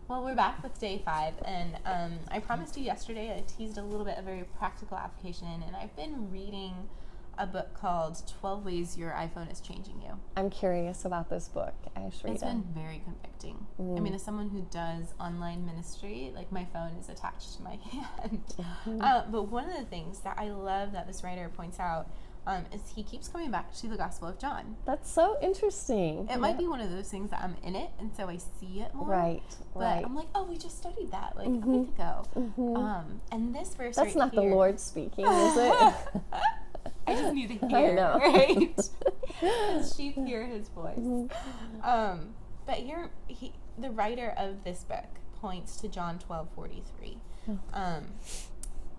Well, we're back with day 5, and I promised you yesterday I teased a little bit of very practical application, and I've been reading a book called 12 Ways Your iPhone is Changing You. I'm curious about this book, Ashrita. It's been very convicting. I mean, as someone who does online ministry, like my phone is attached to my hand. But one of the things that I love that this writer points out is he keeps coming back to the Gospel of John. That's so interesting. It might be one of those things that I'm in it, and so I see it more. Right, But right. I'm like, oh, we just studied that like a week ago. And this verse That's right not here, the Lord speaking, is it? I just need to I hear, know. right? The sheep hear his voice. But here, the writer of this book points to John 12:43.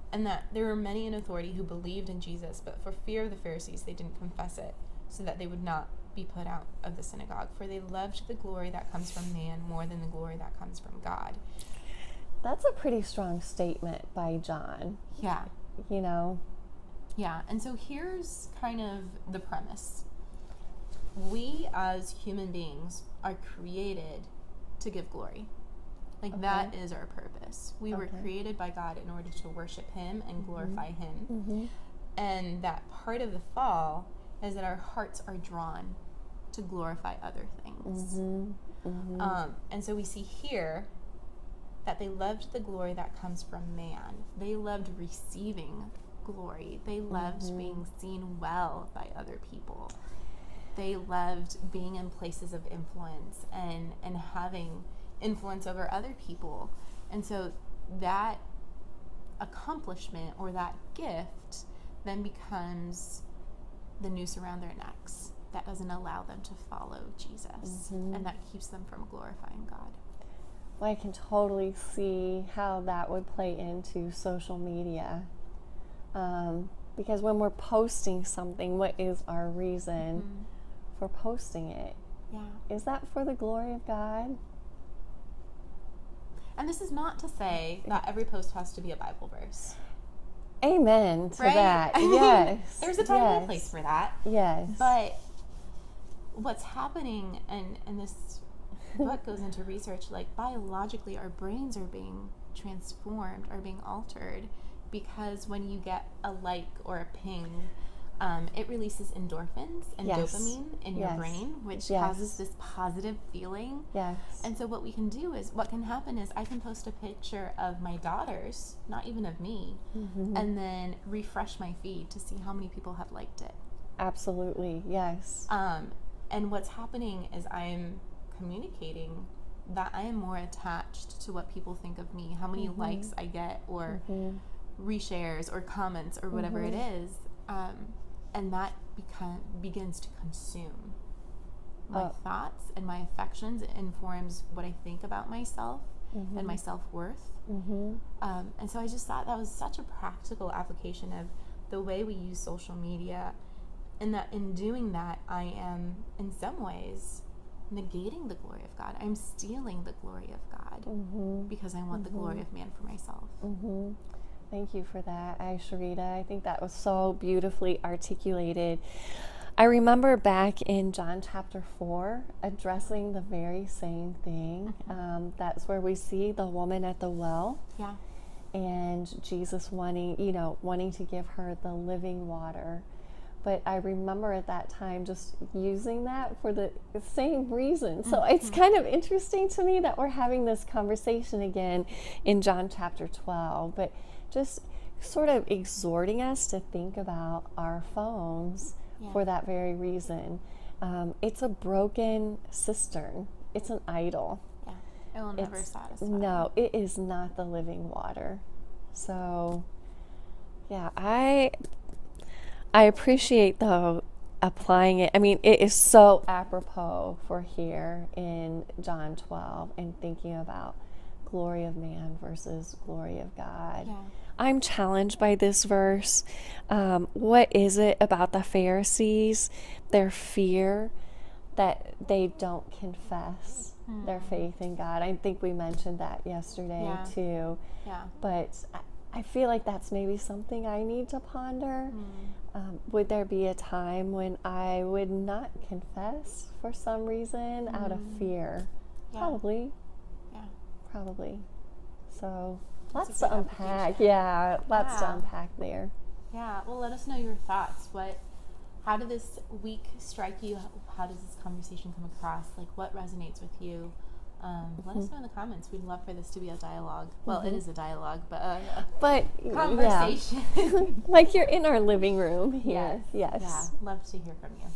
And that there were many in authority who believed in Jesus, but for fear of the Pharisees, they didn't confess it, so that they would not be put out of the synagogue. For they loved the glory that comes from man more than the glory that comes from God. That's a pretty strong statement by John, Yeah. you know. Yeah, and so here's kind of the premise. We as human beings are created to give glory. Like that is our purpose. We were created by God in order to worship Him and glorify Him. And that part of the fall is that our hearts are drawn to glorify other things. And so we see here that they loved the glory that comes from man. They loved receiving glory. They loved being seen well by other people. They loved being in places of influence and having influence over other people. And so that accomplishment or that gift then becomes the noose around their necks that doesn't allow them to follow Jesus and that keeps them from glorifying God. Well, I can totally see how that would play into social media. Because when we're posting something, what is our reason for posting it? Yeah. Is that for the glory of God? And this is not to say that every post has to be a Bible verse. Amen to Right? that. I mean, Yes. there's a time and a place for that. Yes. But what's happening, and this book goes into research, like biologically our brains are being transformed, are being altered, because when you get a like or a ping, it releases endorphins and dopamine in your brain, which causes this positive feeling. Yes. And so what we can do is, what can happen is I can post a picture of my daughters, not even of me, and then refresh my feed to see how many people have liked it. Absolutely. Yes. And what's happening is I'm communicating that I am more attached to what people think of me, how many likes I get, or reshares, or comments, or whatever it is. And that begins to consume my thoughts and my affections. It informs what I think about myself and my self-worth. And so I just thought that was such a practical application of the way we use social media, and that in doing that, I am, in some ways, negating the glory of God. I'm stealing the glory of God because I want the glory of man for myself. Thank you for that, Ashrita. I think that was so beautifully articulated. I remember back in John chapter 4 addressing the very same thing. That's where we see the woman at the well. Yeah. And Jesus wanting to give her the living water. But I remember at that time just using that for the same reason. So it's kind of interesting to me that we're having this conversation again in John chapter 12, but just sort of exhorting us to think about our phones for that very reason. It's a broken cistern. It's an idol. Yeah. It will never satisfy. No, it is not the living water. So, yeah, I appreciate, though, applying it. I mean, it is so apropos for here in John 12 and thinking about glory of man versus glory of God. Yeah. I'm challenged by this verse. What is it about the Pharisees, their fear that they don't confess their faith in God? I think we mentioned that yesterday too. Yeah. But I feel like that's maybe something I need to ponder. Would there be a time when I would not confess for some reason out of fear? Yeah. Probably. Yeah. probably. So That's a lots to good unpack. application. Yeah, lots to Yeah. unpack there. Yeah, well, let us know your thoughts. How did this week strike you? How does this conversation come across? Like, what resonates with you? Let us know in the comments. We'd love for this to be a dialogue. Well, it is a dialogue, but But conversation. yeah, like you're in our living room here. Yes. Yeah, love to hear from you.